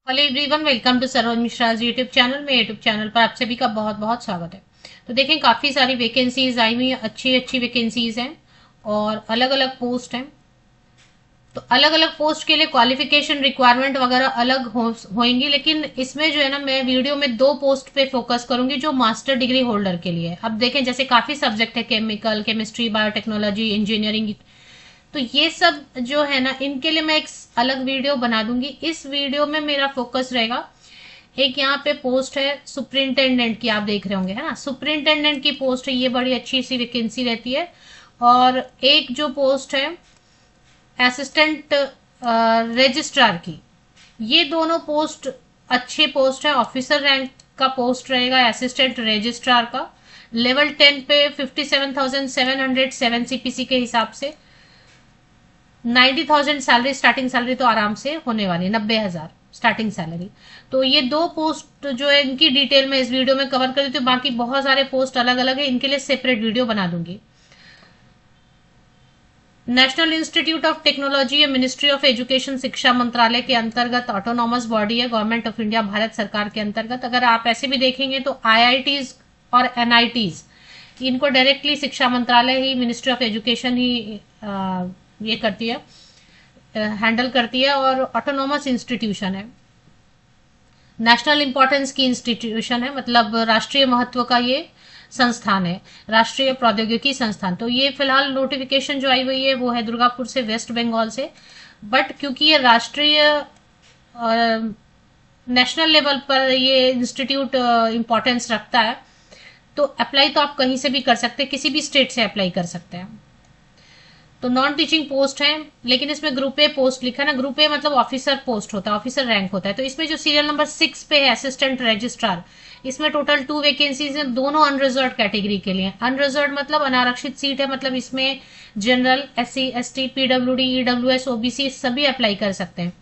Hello everyone, welcome to Saroj Mishra YouTube channel में। YouTube channel पर आप सभी का बहुत बहुत स्वागत है। तो देखें, काफ़ी सारी वैकेंसीज आई हुई हैं, अच्छी अच्छी वैकेंसीज हैं और अलग अलग पोस्ट हैं। तो अलग अलग पोस्ट के लिए क्वालिफिकेशन रिक्वायरमेंट वगैरह अलग होंगी, लेकिन इसमें जो है ना, मैं वीडियो में दो पोस्ट पे फोकस करूंगी जो मास्टर डिग्री होल्डर के लिए है। अब देखें, जैसे काफ़ी सब्जेक्ट है, केमिकल, केमिस्ट्री, बायोटेक्नोलॉजी, इंजीनियरिंग। तो ये सब जो है ना, इनके लिए मैं एक अलग वीडियो बना दूंगी। इस वीडियो में मेरा फोकस रहेगा, एक यहाँ पे पोस्ट है सुपरिंटेंडेंट की, आप देख रहे होंगे, है ना। सुपरिंटेंडेंट की पोस्ट है, ये बड़ी अच्छी सी वैकेंसी रहती है। और एक जो पोस्ट है असिस्टेंट रजिस्ट्रार की, ये दोनों पोस्ट अच्छे पोस्ट है। ऑफिसर रैंक का पोस्ट रहेगा असिस्टेंट रजिस्ट्रार का। लेवल 10 पे 57,707 सीपीसी के हिसाब से 90,000 सैलरी, स्टार्टिंग सैलरी तो आराम से होने वाली है, 90,000 स्टार्टिंग सैलरी। तो ये दो पोस्ट जो है, इनकी डिटेल में इस वीडियो में कवर कर देती हूँ। बाकी बहुत सारे पोस्ट अलग अलग है, इनके लिए सेपरेट वीडियो बना दूंगी। नेशनल इंस्टीट्यूट ऑफ टेक्नोलॉजी या मिनिस्ट्री ऑफ एजुकेशन, शिक्षा मंत्रालय के अंतर्गत ऑटोनॉमस बॉडी है, गवर्नमेंट ऑफ इंडिया, भारत सरकार के अंतर्गत। अगर आप ऐसे भी देखेंगे तो आईआईटीज और एनआईटीज, इनको डायरेक्टली शिक्षा मंत्रालय ही, मिनिस्ट्री ऑफ एजुकेशन ही ये करती है, हैंडल करती है। और ऑटोनॉमस इंस्टीट्यूशन है, नेशनल इंपॉर्टेंस की इंस्टीट्यूशन है, मतलब राष्ट्रीय महत्व का ये संस्थान है, राष्ट्रीय प्रौद्योगिकी संस्थान। तो ये फिलहाल नोटिफिकेशन जो आई हुई है वो है दुर्गापुर से, वेस्ट बंगाल से। बट क्योंकि ये राष्ट्रीय नेशनल लेवल पर ये इंस्टीट्यूट इंपॉर्टेंस रखता है, तो अप्लाई तो आप कहीं से भी कर सकते हैं, किसी भी स्टेट से अप्लाई कर सकते हैं। तो नॉन टीचिंग पोस्ट है, लेकिन इसमें ग्रुप ए पोस्ट लिखा है ना। ग्रुप ए मतलब ऑफिसर पोस्ट होता है, ऑफिसर रैंक होता है। तो इसमें जो सीरियल नंबर 6 पे है असिस्टेंट रजिस्ट्रार, इसमें टोटल 2 वैकेंसीज हैं, दोनों अनरिजर्व कैटेगरी के लिए। अनरिजर्व मतलब अनारक्षित सीट है, मतलब इसमें general, SC, ST, PWD, EWS, OBC सभी अप्लाई कर सकते हैं।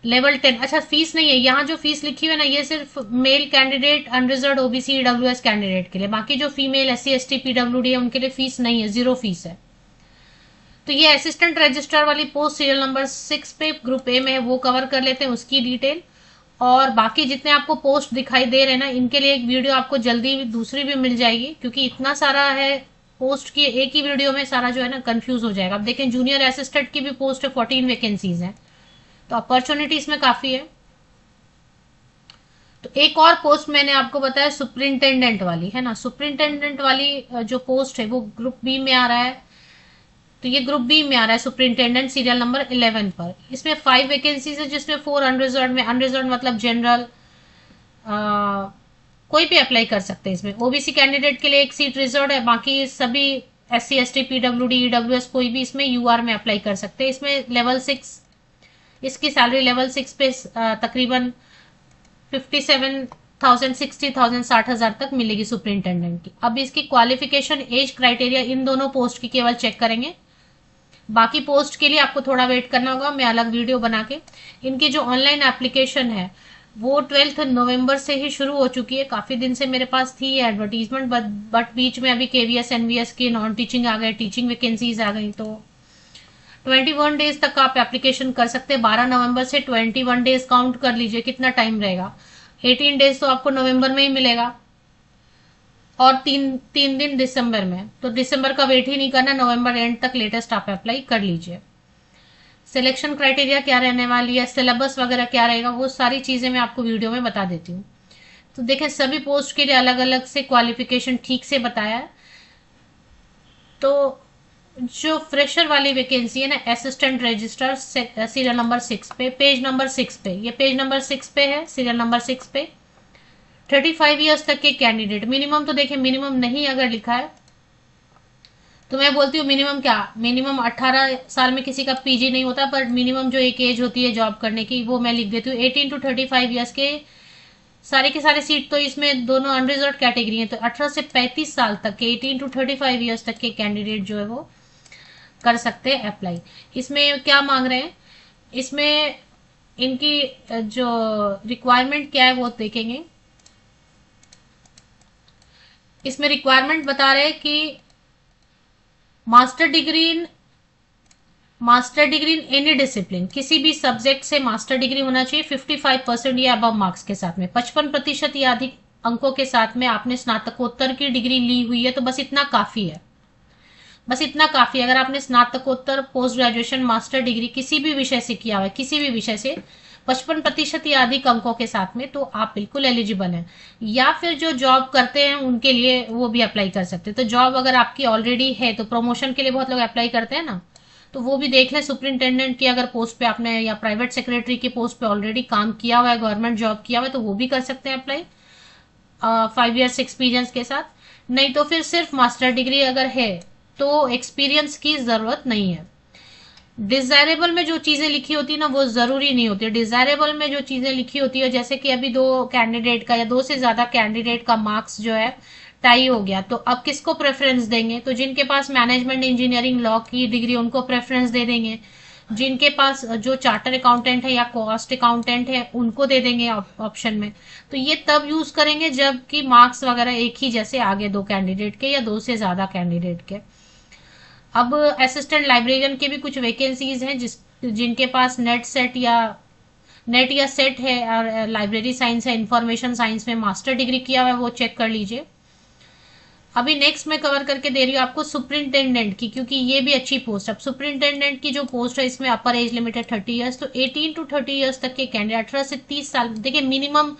लेवल 10। अच्छा, फीस नहीं है यहाँ, जो फीस लिखी हुई है ना, ये सिर्फ male candidate, unreserved, OBC, EWS candidate के लिए। बाकी जो फीमेल, एससी, एसटी, पीडब्ल्यूडी है, उनके लिए फीस नहीं है, जीरो फीस है। तो ये असिस्टेंट रजिस्ट्रार वाली पोस्ट सीरियल नंबर 6 पे ग्रुप ए में है, वो कवर कर लेते हैं, उसकी डिटेल। और बाकी जितने आपको पोस्ट दिखाई दे रहे हैं ना, इनके लिए एक वीडियो आपको जल्दी दूसरी भी मिल जाएगी, क्योंकि इतना सारा है पोस्ट की, एक ही वीडियो में सारा जो है ना कंफ्यूज हो जाएगा। अब देखें, जूनियर असिस्टेंट की भी पोस्ट है, 14 वैकेंसीज है, तो अपॉर्चुनिटी इसमें काफी है। तो एक और पोस्ट मैंने आपको बताया सुपरिंटेंडेंट वाली, है ना। सुपरिंटेंडेंट वाली जो पोस्ट है वो ग्रुप बी में आ रहा है। तो ये ग्रुप बी में आ रहा है, सुपरिंटेंडेंट सीरियल नंबर 11 पर। इसमें 5 वैकेंसीज है, जिसमें 4 अनरिजर्व में। अनरिजर्व मतलब जनरल, कोई भी अप्लाई कर सकते हैं इसमें। ओबीसी कैंडिडेट के लिए एक सीट रिजर्व है, बाकी सभी एससी, एसटी, पीडब्ल्यूडी, ईडब्ल्यूएस कोई भी इसमें यूआर में अप्लाई कर सकते हैं। इसमें लेवल 6, इसकी सैलरी लेवल 6 पे तकरीबन 57,000, 60,000, 60,000 तक मिलेगी सुपरिंटेंडेंट की। अब इसकी क्वालिफिकेशन, एज क्राइटेरिया इन दोनों पोस्ट की केवल चेक करेंगे। बाकी पोस्ट के लिए आपको थोड़ा वेट करना होगा, मैं अलग वीडियो बना के। इनकी जो ऑनलाइन एप्लीकेशन है वो 12 नवंबर से ही शुरू हो चुकी है। काफी दिन से मेरे पास थी एडवर्टीजमेंट, बट बीच में अभी केवीएस, एनवीएस की नॉन टीचिंग आ गए, टीचिंग वैकेंसीज आ गई। तो 21 डेज तक आप एप्लीकेशन कर सकते हैं। 12 नवंबर से 21 डेज काउंट कर लीजिए, कितना टाइम रहेगा। 18 डेज तो आपको नवंबर में ही मिलेगा, और तीन तीन दिन दिसंबर में। तो दिसंबर का वेट ही नहीं करना, नवंबर एंड तक लेटेस्ट आप अप्लाई कर लीजिए। सिलेक्शन क्राइटेरिया क्या रहने वाली है, सिलेबस वगैरह क्या रहेगा, वो सारी चीजें मैं आपको वीडियो में बता देती हूँ। तो देखें, सभी पोस्ट के लिए अलग अलग से क्वालिफिकेशन ठीक से बताया है। तो जो फ्रेशर वाली वैकेंसी है ना, असिस्टेंट रजिस्ट्रार, सीरियल नंबर 6 पे, पेज नंबर 6 पे, ये पेज नंबर 6 पे है, सीरियल नंबर 6 पे। 35 ईयर्स तक के कैंडिडेट, मिनिमम तो देखें, मिनिमम नहीं अगर लिखा है तो मैं बोलती हूँ मिनिमम क्या, मिनिमम 18 साल में किसी का पीजी नहीं होता, पर मिनिमम जो एक एज होती है जॉब करने की वो मैं लिख देती हूँ। 18 to 35 ईयर्स के सारे के सारे सीट तो इसमें दोनों अनरिजर्व कैटेगरी है। तो 18 से 35 साल तक के, 18 to 35 ईयर्स तक के कैंडिडेट जो है वो कर सकते हैं अप्लाई। इसमें क्या मांग रहे हैं, इसमें इनकी जो रिक्वायरमेंट क्या है वो देखेंगे। इसमें रिक्वायरमेंट बता रहे हैं कि master degree in master degree in any discipline, किसी भी सब्जेक्ट से मास्टर डिग्री होना चाहिए 55% या अबव मार्क्स के साथ में, 55% या अधिक अंकों के साथ में आपने स्नातकोत्तर की डिग्री ली हुई है, तो बस इतना काफी है। बस इतना काफी है। अगर आपने स्नातकोत्तर, पोस्ट ग्रेजुएशन, मास्टर डिग्री किसी भी विषय से किया हुआ है, किसी भी विषय से 55% या अधिक अंकों के साथ में, तो आप बिल्कुल एलिजिबल हैं। या फिर जो जॉब करते हैं उनके लिए वो भी अप्लाई कर सकते हैं। तो जॉब अगर आपकी ऑलरेडी है तो प्रमोशन के लिए बहुत लोग अप्लाई करते हैं ना, तो वो भी देख लें। सुपरिंटेंडेंट की अगर पोस्ट पे आपने या प्राइवेट सेक्रेटरी की पोस्ट पे ऑलरेडी काम किया हुआ है, गवर्नमेंट जॉब किया हुआ है, तो वो भी कर सकते हैं अप्लाई 5 ईयर्स एक्सपीरियंस के साथ। नहीं तो फिर सिर्फ मास्टर डिग्री अगर है तो एक्सपीरियंस की जरूरत नहीं है। डिजायरेबल में जो चीजें लिखी होती है ना वो जरूरी नहीं होती है। डिजायरेबल में जो चीजें लिखी होती है, जैसे कि अभी 2 कैंडिडेट का या 2 से ज्यादा कैंडिडेट का मार्क्स जो है टाई हो गया, तो अब किसको प्रेफरेंस देंगे? तो जिनके पास मैनेजमेंट इंजीनियरिंग लॉ की डिग्री उनको प्रेफरेंस दे देंगे। जिनके पास जो चार्टर अकाउंटेंट है या कॉस्ट अकाउंटेंट है उनको दे देंगे ऑप्शन में। तो ये तब यूज करेंगे जबकि मार्क्स वगैरह एक ही जैसे आगे 2 कैंडिडेट के या 2 से ज्यादा कैंडिडेट के। अब असिस्टेंट लाइब्रेरियन के भी कुछ वैकेंसीज हैं जिनके पास नेट या सेट है और लाइब्रेरी साइंस है, इंफॉर्मेशन साइंस में मास्टर डिग्री किया हुआ है, वो चेक कर लीजिए। अभी नेक्स्ट मैं कवर करके दे रही हूँ आपको सुपरिंटेंडेंट की, क्योंकि ये भी अच्छी पोस्ट है। अब सुपरिंटेंडेंट की जो पोस्ट है इसमें अपर एज लिमिट है 30 ईयर्स, तो 18 to 30 ईयर्स तक के कैंडिडेट, 18 से 30 साल, देखिए मिनिमम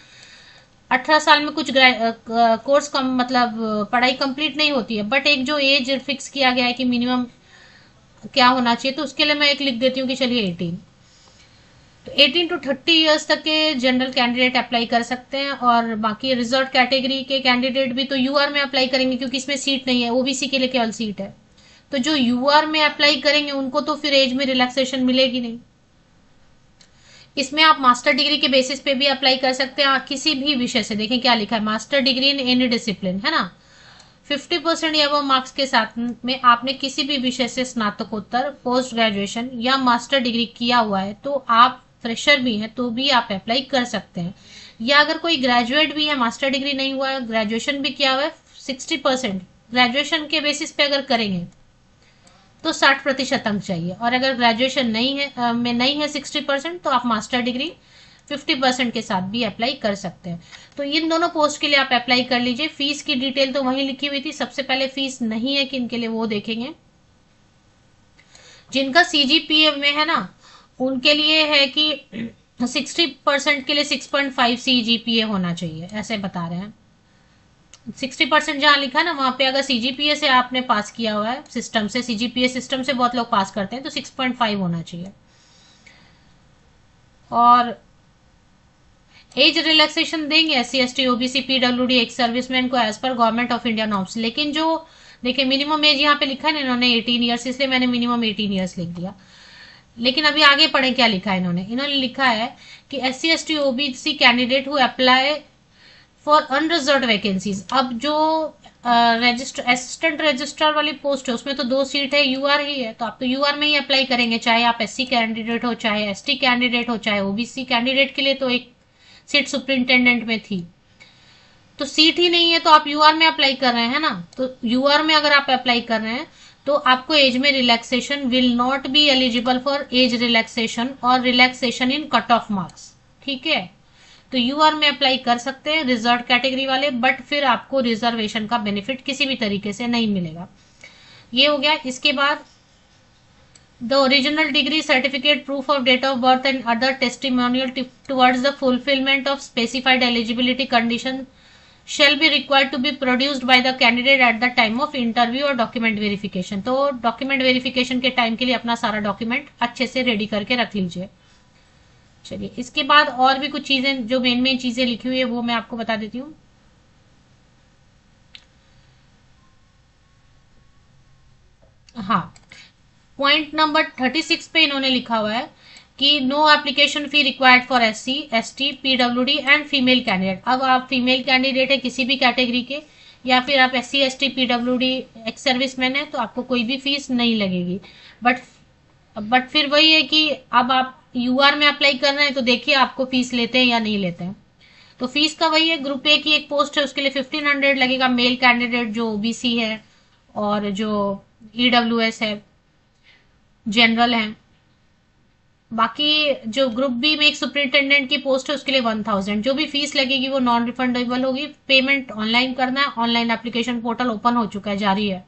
18 साल में कुछ कोर्स कम मतलब पढ़ाई कंप्लीट नहीं होती है, बट एक जो एज फिक्स किया गया है कि मिनिमम क्या होना चाहिए, तो उसके लिए मैं एक लिख देती हूँ कि चलिए 18। तो 18 to 30 ईयर्स तक के जनरल कैंडिडेट अप्लाई कर सकते हैं, और बाकी रिजर्व कैटेगरी के कैंडिडेट भी तो यूआर में अप्लाई करेंगे क्योंकि इसमें सीट नहीं है, ओबीसी के लिए केवल सीट है। तो जो यूआर में अप्लाई करेंगे उनको तो फिर एज में रिलैक्सेशन मिलेगी नहीं। इसमें आप मास्टर डिग्री के बेसिस पे भी अप्लाई कर सकते हैं किसी भी विषय से। देखें क्या लिखा है, master degree in any discipline, है ना। 50% या वो मार्क्स के साथ में आपने किसी भी विषय से स्नातकोत्तर, पोस्ट ग्रेजुएशन या मास्टर डिग्री किया हुआ है, तो आप फ्रेशर भी हैं तो भी आप अप्लाई कर सकते हैं। या अगर कोई ग्रेजुएट भी है, मास्टर डिग्री नहीं हुआ है, ग्रेजुएशन भी किया हुआ है, 60% ग्रेजुएशन के बेसिस पे अगर करेंगे तो 60% अंक चाहिए। और अगर ग्रेजुएशन नहीं है में नहीं है 60%, तो आप मास्टर डिग्री 50% के साथ भी अप्लाई कर सकते हैं। तो इन दोनों पोस्ट के लिए आप अप्लाई कर लीजिए। फीस की डिटेल तो वहीं लिखी हुई थी। सबसे पहले फीस नहीं है किन के लिए वो देखेंगे। जिनका सीजीपीए में है ना उनके लिए है कि 60% के लिए 6.5 सीजीपीए होना चाहिए, ऐसे बता रहे हैं। 60% जहां लिखा है ना वहां पे अगर सीजीपीए से आपने पास किया हुआ है सिस्टम से, सीजीपीए सिस्टम से बहुत लोग पास करते हैं, तो 6.5 होना चाहिए। और एज रिलैक्सेशन देंगे SC, ST, OBC, PWD, ex servicemen को एज पर गवर्नमेंट ऑफ इंडिया नॉर्म्स। लेकिन जो देखिए मिनिमम एज यहाँ पे लिखा है ना इन्होंने 18 ईयर्स, इसलिए मैंने मिनिमम 18 ईयर्स लिख दिया। लेकिन अभी आगे पढ़े क्या लिखा है इन्होंने लिखा है कि SC, ST, OBC candidate who apply for unreserved vacancies. अब जो असिस्टेंट रजिस्ट्रार वाली पोस्ट है उसमें तो 2 सीट है, यूआर ही है, तो आप तो यूआर में ही अप्लाई करेंगे, चाहे आप एससी कैंडिडेट हो, चाहे एसटी कैंडिडेट हो, चाहे ओबीसी कैंडिडेट के लिए तो एक सीट सुपरिंटेंडेंट में थी। तो सीट ही नहीं है तो आप यूआर में अप्लाई कर रहे हैं ना। तो यूआर में अगर आप अप्लाई कर रहे हैं तो आपको एज में relaxation will not be eligible for age relaxation और relaxation in cut off marks, ठीक है। तो यूआर में अप्लाई कर सकते हैं रिजर्व कैटेगरी वाले, बट फिर आपको रिजर्वेशन का बेनिफिट किसी भी तरीके से नहीं मिलेगा। ये हो गया। इसके बाद the original degree, certificate, proof of date of birth and other testimonial towards the fulfillment of specified eligibility condition shall be required to be produced by the candidate at the time of interview और document verification। तो document verification के time के लिए अपना सारा document अच्छे से ready करके रख लीजिए। चलिए इसके बाद और भी कुछ चीजें जो मेन चीजें लिखी हुई है वो मैं आपको बता देती हूँ। हाँ, पॉइंट नंबर 36 पे इन्होंने लिखा हुआ है कि no application fee required for SC, ST, PWD and female candidate. अब आप फीमेल कैंडिडेट है किसी भी कैटेगरी के, या फिर आप SC, ST, PWD, ex serviceman है, तो आपको कोई भी फीस नहीं लगेगी। बट फिर वही है कि अब आप यूआर में अप्लाई कर रहे हैं तो देखिए आपको फीस लेते हैं या नहीं लेते हैं। तो फीस का वही है, ग्रुप ए की एक पोस्ट है उसके लिए 1500 लगेगा, मेल कैंडिडेट जो ओबीसी है और जो ईडब्ल्यूएस है जनरल हैं। बाकी जो ग्रुप बी में एक सुपरिंटेंडेंट की पोस्ट है उसके लिए 1000, जो भी फीस लगेगी वो नॉन रिफंडेबल होगी। पेमेंट ऑनलाइन करना है। ऑनलाइन एप्लीकेशन पोर्टल ओपन हो चुका है, जारी है।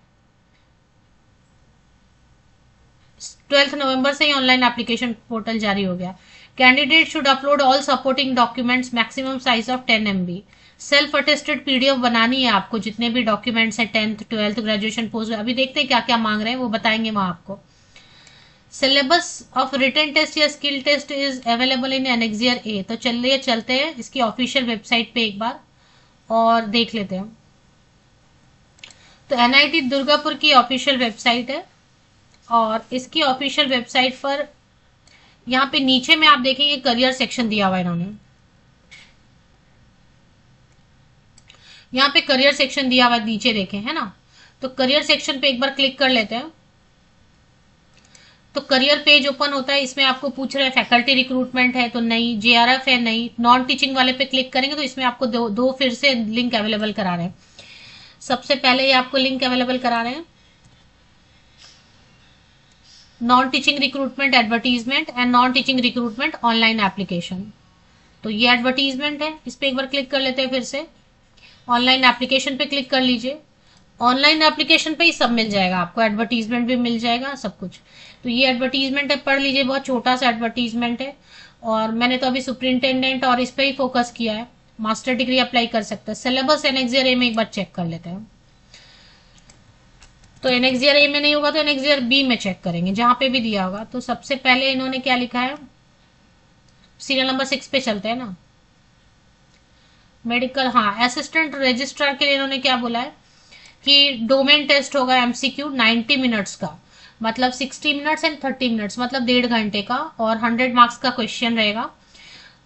12 नवंबर से ही ऑनलाइन एप्लीकेशन पोर्टल जारी हो गया। Candidate should upload all supporting documents, maximum size of 10 MB। Self attested PDF बनानी है आपको, जितने भी डॉक्यूमेंट्स हैं 10th 12th ग्रेजुएशन पोस्ट। अभी देखते हैं क्या क्या मांग रहे हैं, वो बताएंगे वहां आपको। सिलेबस ऑफ रिटन टेस्ट या skill test is available in annexure A. तो चलिए चलते हैं इसकी ऑफिशियल वेबसाइट पे एक बार और देख लेते हैं। तो एनआईटी दुर्गापुर की ऑफिशियल वेबसाइट है और इसकी ऑफिशियल वेबसाइट पर यहाँ पे नीचे में आप देखेंगे करियर सेक्शन दिया हुआ है इन्होंने। यहाँ पे करियर सेक्शन दिया हुआ है, नीचे देखें, है ना। तो करियर सेक्शन पे एक बार क्लिक कर लेते हैं। तो करियर पेज ओपन होता है। इसमें आपको पूछ रहे हैं फैकल्टी रिक्रूटमेंट है तो नहीं, जेआरएफ है नहीं, नॉन टीचिंग वाले पे क्लिक करेंगे तो इसमें आपको दो फिर से लिंक अवेलेबल करा रहे हैं। सबसे पहले ये आपको लिंक अवेलेबल करा रहे हैं non teaching recruitment advertisement and non teaching recruitment online application. तो ये एडवर्टीजमेंट है, इस पे एक बार क्लिक कर लेते हैं। फिर से ऑनलाइन एप्लीकेशन पे क्लिक कर लीजिए। ऑनलाइन एप्लीकेशन पे ही सब मिल जाएगा आपको, एडवर्टीजमेंट भी मिल जाएगा, सब कुछ। तो ये एडवर्टीजमेंट है, पढ़ लीजिए, बहुत छोटा सा एडवर्टीजमेंट है। और मैंने तो अभी सुपरिंटेंडेंट और इस पे ही फोकस किया है। मास्टर डिग्री अप्लाई कर सकते हैं। सिलेबस एनेक्सियर ए में एक बार चेक कर लेते हैं। तो एनेक्सियर ए में नहीं होगा तो एनेक्सियर बी में चेक करेंगे, जहां पे भी दिया होगा। तो सबसे पहले इन्होंने क्या लिखा है, सीरियल नंबर 6 पे चलते हैं ना। मेडिकल, हाँ, असिस्टेंट रजिस्ट्रार के लिए इन्होंने क्या बोला है कि डोमेन टेस्ट होगा एमसीक्यू 90 मिनट्स का, मतलब 60 मिनट्स एंड 30 मिनट्स, मतलब 1.5 घंटे का, और 100 मार्क्स का क्वेश्चन रहेगा।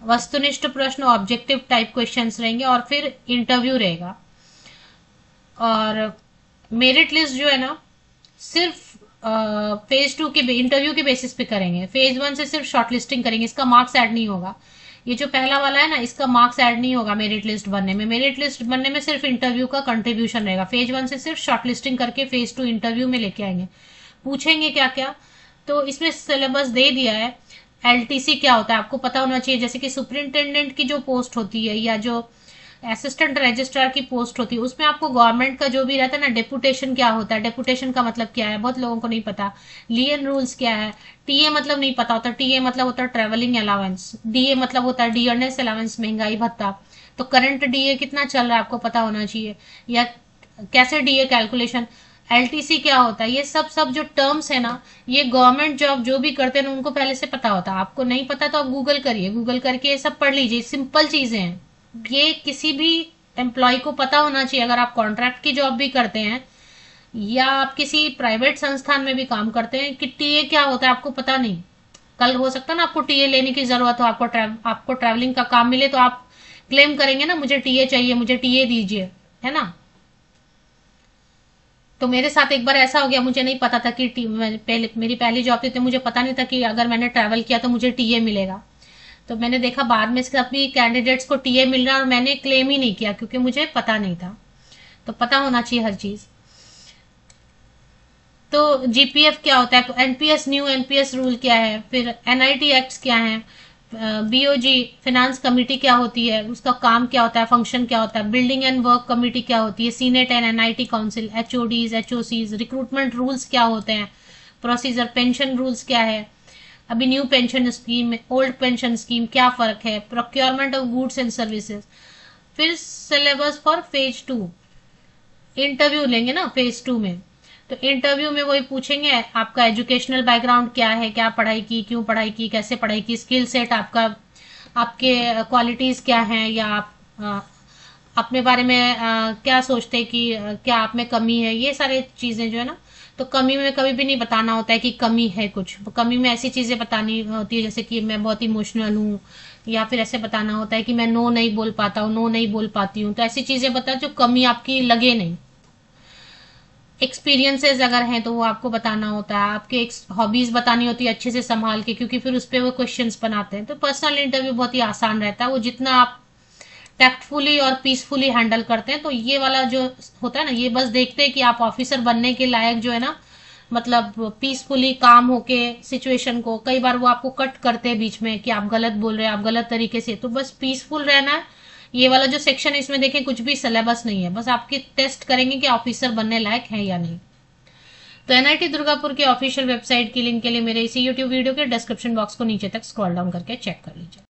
वस्तुनिष्ठ प्रश्न, ऑब्जेक्टिव टाइप क्वेश्चंस रहेंगे और फिर इंटरव्यू रहेगा। और मेरिट लिस्ट जो है ना सिर्फ फेज 2 के इंटरव्यू के बेसिस पे करेंगे। फेज 1 से सिर्फ शॉर्टलिस्टिंग करेंगे, इसका मार्क्स ऐड नहीं होगा। ये जो पहला वाला है ना, इसका मार्क्स ऐड नहीं होगा मेरिट लिस्ट बनने में। मेरिट लिस्ट बनने में सिर्फ इंटरव्यू का कंट्रीब्यूशन रहेगा। फेज 1 से सिर्फ शॉर्टलिस्टिंग करके फेज 2 इंटरव्यू में लेके आएंगे। पूछेंगे क्या क्या, तो इसमें सिलेबस दे दिया है। एलटीसी क्या होता है आपको पता होना चाहिए। जैसे कि सुपरिंटेंडेंट की जो पोस्ट होती है या जो असिस्टेंट रजिस्ट्रार की पोस्ट होती है, उसमें आपको गवर्नमेंट का जो भी रहता है ना, डेपुटेशन क्या होता है, डेपुटेशन का मतलब क्या है, बहुत लोगों को नहीं पता। लियन रूल्स क्या है, टीए मतलब नहीं पता होता। टीए मतलब होता है ट्रेवलिंग अलाउंस, डीए मतलब होता है डियरनेस अलाउंस, महंगाई भत्ता। तो करंट डीए कितना चल रहा है आपको पता होना चाहिए, या कैसे डीए कैलकुलेशन। एलटीसी क्या होता है, ये सब जो टर्म्स है ना, ये गवर्नमेंट जॉब जो भी करते हैं उनको पहले से पता होता है। आपको नहीं पता तो आप गूगल करिए, गूगल करके ये सब पढ़ लीजिए। सिंपल चीजें हैं, ये किसी भी एम्प्लॉय को पता होना चाहिए। अगर आप कॉन्ट्रैक्ट की जॉब भी करते हैं या आप किसी प्राइवेट संस्थान में भी काम करते हैं, कि टीए क्या होता है आपको पता नहीं। कल हो सकता है ना आपको टीए लेने की जरूरत हो, आपको ट्रैवलिंग का काम मिले तो आप क्लेम करेंगे ना, मुझे टीए चाहिए, मुझे टीए दीजिए, है ना। तो मेरे साथ एक बार ऐसा हो गया, मुझे नहीं पता था कि मेरी पहली जॉब थी तो मुझे पता नहीं था कि अगर मैंने ट्रैवल किया तो मुझे टीए मिलेगा। तो मैंने देखा बाद में सभी कैंडिडेट्स को टीए मिल रहा है और मैंने क्लेम ही नहीं किया क्योंकि मुझे पता नहीं था। तो पता होना चाहिए हर चीज। तो जीपीएफ क्या होता है, एनपीएस न्यू एनपीएस रूल क्या है, फिर एनआईटी एक्ट्स क्या है, बीओजी फाइनेंस कमेटी क्या होती है, उसका काम क्या होता है, फंक्शन क्या होता है, बिल्डिंग एंड वर्क कमेटी क्या होती है, senate and NIT council, HODs HOCs, recruitment rules क्या होते हैं, प्रोसीजर, पेंशन रूल्स क्या है, अभी new pension scheme, old pension scheme, क्या फर्क है, procurement of goods and services. फिर सिलेबस फॉर फेज 2, इंटरव्यू लेंगे ना फेज 2 में। तो इंटरव्यू में वही पूछेंगे आपका एजुकेशनल बैकग्राउंड क्या है, क्या पढ़ाई की, क्यों पढ़ाई की, कैसे पढ़ाई की, स्किल सेट आपका, आपके क्वालिटीज क्या हैं, या आप अपने बारे में क्या सोचते हैं कि क्या आप में कमी है, ये सारी चीजें जो है ना। तो कमी में कभी भी नहीं बताना होता है कि कमी है कुछ। कमी में ऐसी चीजें बतानी होती है जैसे कि मैं बहुत इमोशनल हूँ, या फिर ऐसे बताना होता है कि मैं नो नहीं बोल पाता हूँ, नो नहीं बोल पाती हूँ। तो ऐसी चीजें बता जो कमी आपकी लगे नहीं। एक्सपीरियंसेस अगर हैं तो वो आपको बताना होता है। आपके हॉबीज बतानी होती है अच्छे से संभाल के, क्योंकि फिर उस पर वो क्वेश्चंस बनाते हैं। तो पर्सनल इंटरव्यू बहुत ही आसान रहता है, वो जितना आप टैक्टफुली और पीसफुली हैंडल करते हैं। तो ये वाला जो होता है ना, ये बस देखते हैं कि आप ऑफिसर बनने के लायक जो है ना मतलब पीसफुली काम होके सिचुएशन को, कई बार वो आपको कट करते हैं बीच में कि आप गलत बोल रहे हैं, आप गलत तरीके से, तो बस पीसफुल रहना है। ये वाला जो सेक्शन है इसमें देखें कुछ भी सिलेबस नहीं है, बस आपकी टेस्ट करेंगे कि ऑफिसर बनने लायक है या नहीं। तो एनआईटी दुर्गापुर के ऑफिशियल वेबसाइट की लिंक के लिए मेरे इसी यूट्यूब वीडियो के डिस्क्रिप्शन बॉक्स को नीचे तक स्क्रॉल डाउन करके चेक कर लीजिए।